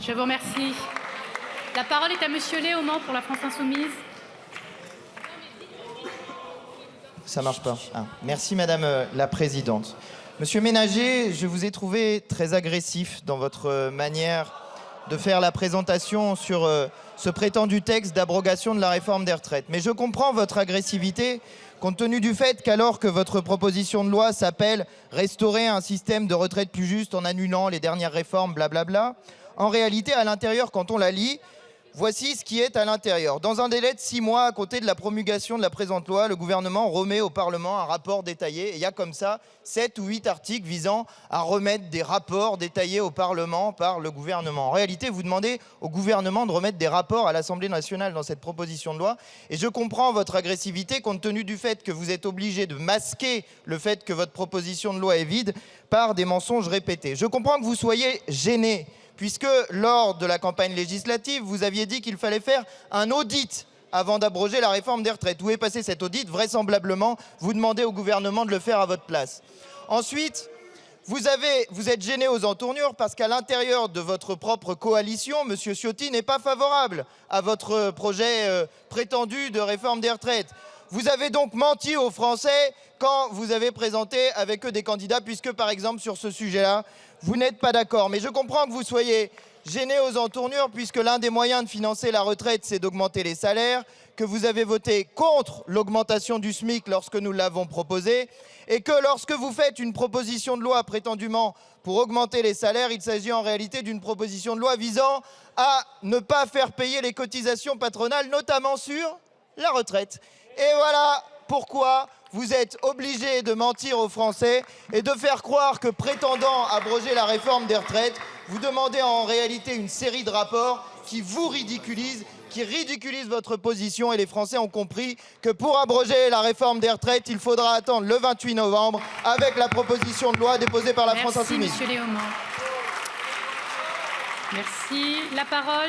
Je vous remercie. La parole est à Monsieur Léaumont pour la France Insoumise. Ça marche pas. Ah. Merci Madame la Présidente. Monsieur Ménager, je vous ai trouvé très agressif dans votre manière de faire la présentation sur ce prétendu texte d'abrogation de la réforme des retraites. Mais je comprends votre agressivité compte tenu du fait qu'alors que votre proposition de loi s'appelle « Restaurer un système de retraite plus juste en annulant les dernières réformes, blablabla », en réalité, à l'intérieur, quand on la lit, voici ce qui est à l'intérieur. Dans un délai de 6 mois à côté de la promulgation de la présente loi, le gouvernement remet au Parlement un rapport détaillé. Et il y a comme ça 7 ou 8 articles visant à remettre des rapports détaillés au Parlement par le gouvernement. En réalité, vous demandez au gouvernement de remettre des rapports à l'Assemblée nationale dans cette proposition de loi. Et je comprends votre agressivité compte tenu du fait que vous êtes obligé de masquer le fait que votre proposition de loi est vide par des mensonges répétés. Je comprends que vous soyez gêné, puisque lors de la campagne législative, vous aviez dit qu'il fallait faire un audit avant d'abroger la réforme des retraites. Où est passé cet audit? Vraisemblablement, vous demandez au gouvernement de le faire à votre place. Ensuite, vous êtes gêné aux entournures parce qu'à l'intérieur de votre propre coalition, M. Ciotti n'est pas favorable à votre projet prétendu de réforme des retraites. Vous avez donc menti aux Français quand vous avez présenté avec eux des candidats, puisque par exemple sur ce sujet-là, vous n'êtes pas d'accord. Mais je comprends que vous soyez gêné aux entournures, puisque l'un des moyens de financer la retraite, c'est d'augmenter les salaires, que vous avez voté contre l'augmentation du SMIC lorsque nous l'avons proposé, et que lorsque vous faites une proposition de loi prétendument pour augmenter les salaires, il s'agit en réalité d'une proposition de loi visant à ne pas faire payer les cotisations patronales, notamment sur la retraite. Et voilà pourquoi vous êtes obligé de mentir aux Français et de faire croire que, prétendant abroger la réforme des retraites, vous demandez en réalité une série de rapports qui vous ridiculisent, qui ridiculisent votre position. Et les Français ont compris que pour abroger la réforme des retraites, il faudra attendre le 28 novembre avec la proposition de loi déposée par la France Insoumise. Merci, Monsieur Léaumont. Merci. La parole